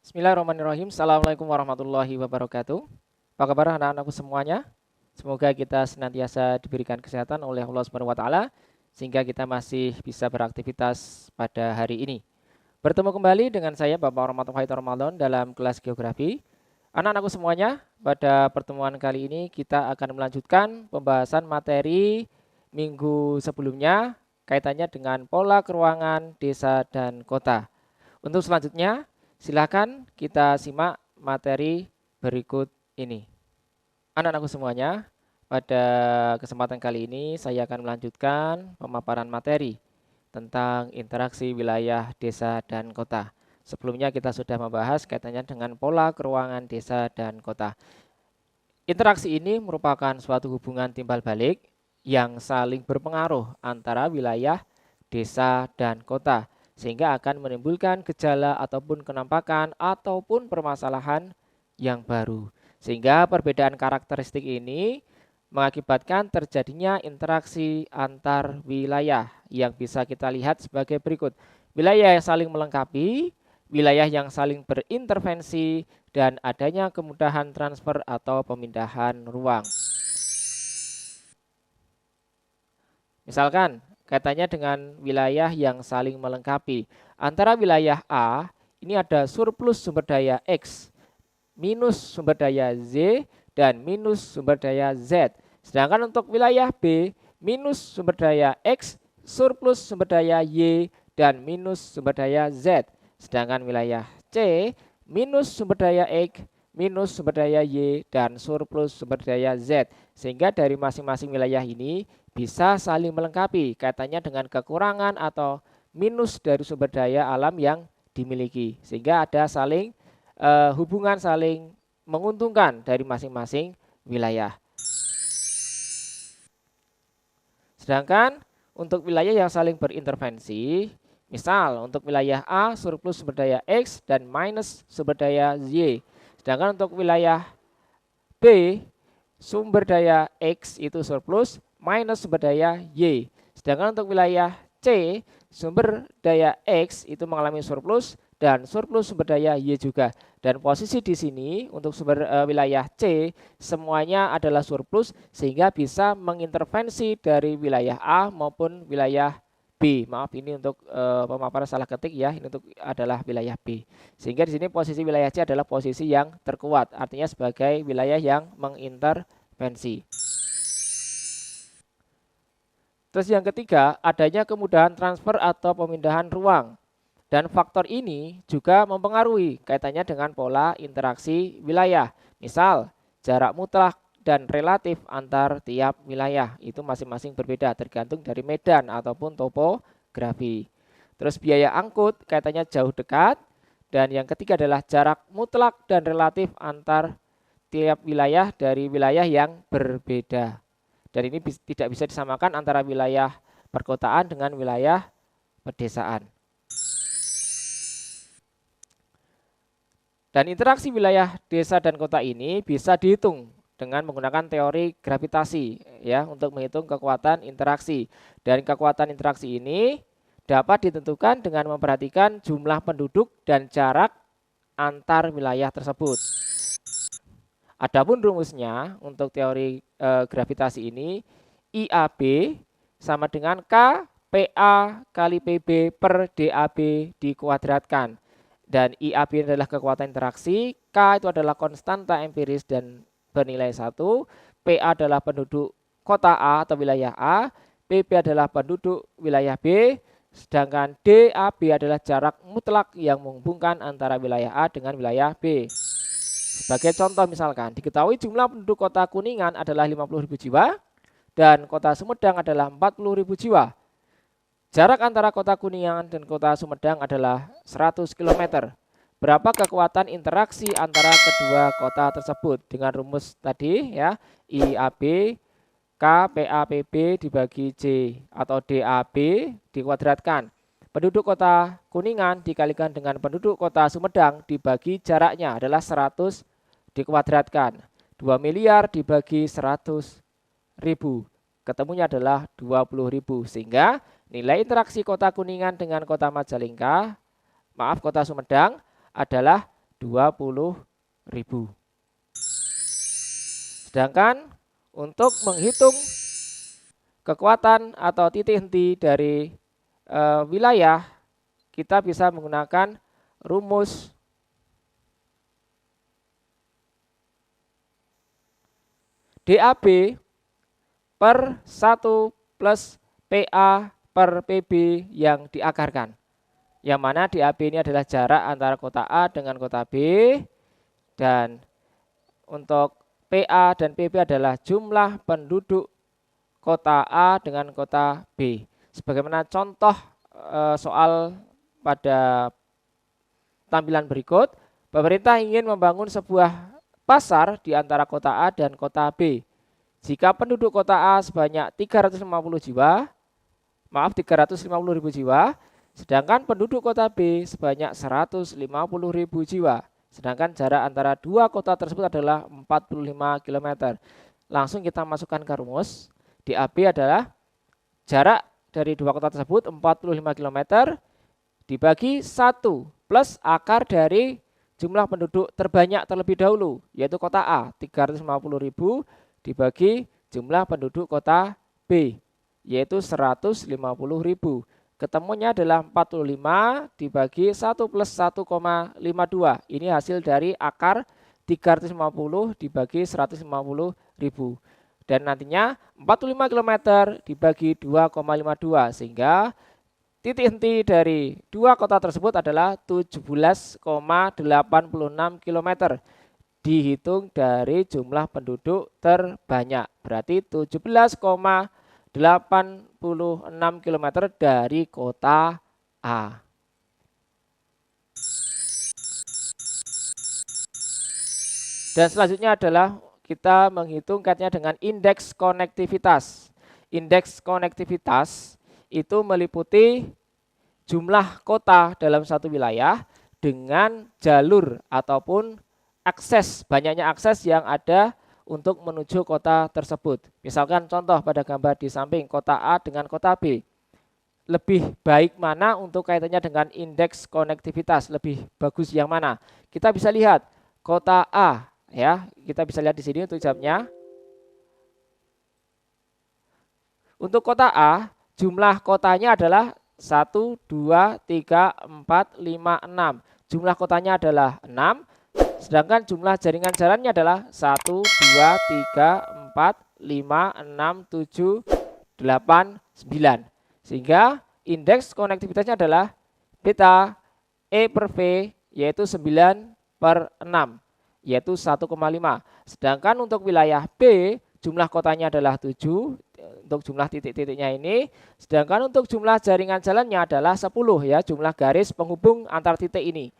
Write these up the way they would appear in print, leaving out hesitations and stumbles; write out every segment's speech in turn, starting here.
Bismillahirrahmanirrahim. Assalamualaikum warahmatullahi wabarakatuh. Apa kabar anak-anakku semuanya? Semoga kita senantiasa diberikan kesehatan oleh Allah Subhanahu wa taala sehingga kita masih bisa beraktivitas pada hari ini. Bertemu kembali dengan saya Bapak Rahmat Wahid Ramadan dalam kelas geografi. Anak-anakku semuanya, pada pertemuan kali ini kita akan melanjutkan pembahasan materi minggu sebelumnya kaitannya dengan pola keruangan desa dan kota. Untuk selanjutnya, silakan kita simak materi berikut ini. Anak-anakku semuanya, pada kesempatan kali ini saya akan melanjutkan pemaparan materi tentang interaksi wilayah desa dan kota. Sebelumnya kita sudah membahas kaitannya dengan pola keruangan desa dan kota. Interaksi ini merupakan suatu hubungan timbal balik yang saling berpengaruh antara wilayah desa dan kota, sehingga akan menimbulkan gejala ataupun kenampakan ataupun permasalahan yang baru. Sehingga perbedaan karakteristik ini mengakibatkan terjadinya interaksi antar wilayah yang bisa kita lihat sebagai berikut. Wilayah yang saling melengkapi, wilayah yang saling berintervensi, dan adanya kemudahan transfer atau pemindahan ruang. Misalkan, kaitannya dengan wilayah yang saling melengkapi. Antara wilayah A, ini ada surplus sumber daya X, minus sumber daya Z, dan minus sumber daya Z. Sedangkan untuk wilayah B, minus sumber daya X, surplus sumber daya Y, dan minus sumber daya Z. Sedangkan wilayah C, minus sumber daya X, minus sumber daya Y, dan surplus sumber daya Z. Sehingga dari masing-masing wilayah ini bisa saling melengkapi kaitannya dengan kekurangan atau minus dari sumber daya alam yang dimiliki. Sehingga ada hubungan saling menguntungkan dari masing-masing wilayah. Sedangkan untuk wilayah yang saling berintervensi, misal untuk wilayah A surplus sumber daya X dan minus sumber daya Y. Sedangkan untuk wilayah B sumber daya X itu surplus minus sumber daya Y. Sedangkan untuk wilayah C sumber daya X itu mengalami surplus dan surplus sumber daya Y juga. Dan posisi di sini untuk wilayah C semuanya adalah surplus sehingga bisa mengintervensi dari wilayah A maupun wilayah B. Maaf ini untuk pemaparan salah ketik ya. Ini untuk adalah wilayah B. Sehingga di sini posisi wilayah C adalah posisi yang terkuat, artinya sebagai wilayah yang mengintervensi. Terus yang ketiga, adanya kemudahan transfer atau pemindahan ruang. Dan faktor ini juga mempengaruhi kaitannya dengan pola interaksi wilayah. Misal, jarak mutlak dan relatif antar tiap wilayah itu masing-masing berbeda tergantung dari medan ataupun topografi. Terus biaya angkut kaitannya jauh dekat. Dan yang ketiga adalah jarak mutlak dan relatif antar tiap wilayah dari wilayah yang berbeda. Dan ini tidak bisa disamakan antara wilayah perkotaan dengan wilayah pedesaan. Dan interaksi wilayah desa dan kota ini bisa dihitung dengan menggunakan teori gravitasi ya untuk menghitung kekuatan interaksi. Dan kekuatan interaksi ini dapat ditentukan dengan memperhatikan jumlah penduduk dan jarak antar wilayah tersebut. Adapun rumusnya untuk teori gravitasi ini IAB sama dengan K PA kali PB per DAB dikuadratkan. Dan IAB adalah kekuatan interaksi, K itu adalah konstanta empiris dan bernilai 1, PA adalah penduduk kota A atau wilayah A, PB adalah penduduk wilayah B, sedangkan DAB adalah jarak mutlak yang menghubungkan antara wilayah A dengan wilayah B. Sebagai contoh misalkan, diketahui jumlah penduduk kota Kuningan adalah 50.000 jiwa dan kota Sumedang adalah 40.000 jiwa. Jarak antara kota Kuningan dan kota Sumedang adalah 100 km. Berapa kekuatan interaksi antara kedua kota tersebut? Dengan rumus tadi ya, IAB K PAPB dibagi J atau DAB dikuadratkan. Penduduk kota Kuningan dikalikan dengan penduduk kota Sumedang dibagi jaraknya adalah 100 dikuadratkan. 2 miliar dibagi 100.000. Ketemunya adalah 20.000. Sehingga nilai interaksi kota Kuningan dengan kota Majalengka, kota Sumedang adalah 20.000. Sedangkan untuk menghitung kekuatan atau titik henti dari wilayah, kita bisa menggunakan rumus DAB per 1 plus PA per PB yang diakarkan. Yang mana DAB ini adalah jarak antara kota A dengan kota B, dan untuk PA dan PB adalah jumlah penduduk kota A dengan kota B. Sebagaimana contoh soal pada tampilan berikut, pemerintah ingin membangun sebuah pasar di antara kota A dan kota B. Jika penduduk kota A sebanyak 350 jiwa, 350.000 jiwa, sedangkan penduduk kota B sebanyak 150.000 jiwa. Sedangkan jarak antara dua kota tersebut adalah 45 km. Langsung kita masukkan ke rumus. DAB adalah jarak dari dua kota tersebut 45 km dibagi 1 plus akar dari jumlah penduduk terbanyak terlebih dahulu, yaitu kota A, 350.000 dibagi jumlah penduduk kota B, yaitu 150.000. Ketemunya adalah 45 dibagi 1 plus 1,52. Ini hasil dari akar 350 dibagi 150.000. Dan nantinya 45 km dibagi 2,52. Sehingga titik henti dari dua kota tersebut adalah 17,86 km. Dihitung dari jumlah penduduk terbanyak. Berarti 17,86 km dari kota A. Dan selanjutnya adalah kita menghitung kaitannya dengan indeks konektivitas. Indeks konektivitas itu meliputi jumlah kota dalam satu wilayah dengan jalur ataupun akses, banyaknya akses yang ada untuk menuju kota tersebut. Misalkan contoh pada gambar di samping, kota A dengan kota B. Lebih baik mana untuk kaitannya dengan indeks konektivitas? Lebih bagus yang mana? Kita bisa lihat kota A, ya. Kita bisa lihat di sini untuk jamnya. Untuk kota A, jumlah kotanya adalah 1, 2, 3, 4, 5, 6. Jumlah kotanya adalah 6. Sedangkan jumlah jaringan jalannya adalah 1, 2, 3, 4, 5, 6, 7, 8, 9. Sehingga indeks konektivitasnya adalah beta E per V, yaitu 9 per 6, yaitu 1,5. Sedangkan untuk wilayah B, jumlah kotanya adalah 7, untuk jumlah titik-titiknya ini. Sedangkan untuk jumlah jaringan jalannya adalah 10, ya, jumlah garis penghubung antar titik ini.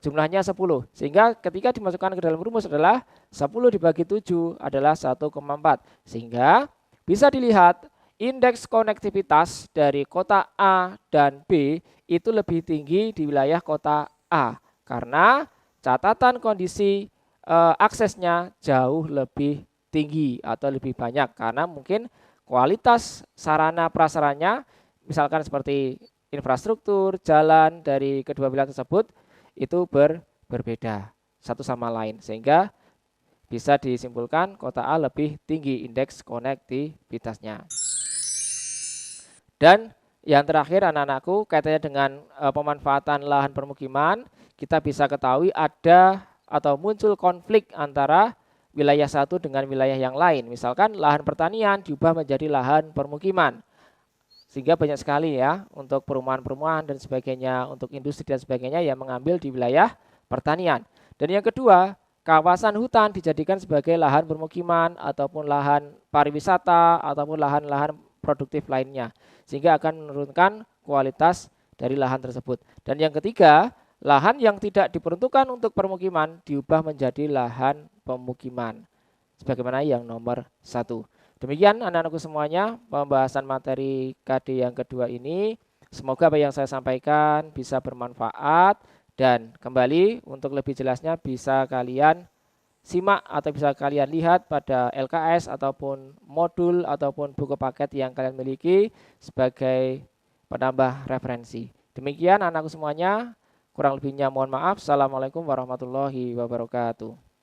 Jumlahnya 10, sehingga ketika dimasukkan ke dalam rumus adalah 10 dibagi 7 adalah 1,4. Sehingga bisa dilihat indeks konektivitas dari kota A dan B itu lebih tinggi di wilayah kota A. Karena catatan kondisi aksesnya jauh lebih tinggi atau lebih banyak. Karena mungkin kualitas sarana prasarannya, misalkan seperti infrastruktur, jalan dari kedua wilayah tersebut, itu berbeda satu sama lain, sehingga bisa disimpulkan kota A lebih tinggi indeks konektivitasnya. Dan yang terakhir anak-anakku, kaitannya dengan pemanfaatan lahan permukiman, kita bisa ketahui ada atau muncul konflik antara wilayah satu dengan wilayah yang lain. Misalkan lahan pertanian diubah menjadi lahan permukiman. Sehingga banyak sekali, ya, untuk perumahan-perumahan dan sebagainya, untuk industri dan sebagainya yang mengambil di wilayah pertanian. Dan yang kedua, kawasan hutan dijadikan sebagai lahan permukiman ataupun lahan pariwisata ataupun lahan-lahan produktif lainnya. Sehingga akan menurunkan kualitas dari lahan tersebut. Dan yang ketiga, lahan yang tidak diperuntukkan untuk permukiman diubah menjadi lahan pemukiman. Sebagaimana yang nomor 1. Demikian anak-anakku semuanya pembahasan materi KD yang kedua ini. Semoga apa yang saya sampaikan bisa bermanfaat, dan kembali untuk lebih jelasnya bisa kalian simak atau bisa kalian lihat pada LKS ataupun modul ataupun buku paket yang kalian miliki sebagai penambah referensi. Demikian anak-anakku semuanya. Kurang lebihnya mohon maaf. Assalamualaikum warahmatullahi wabarakatuh.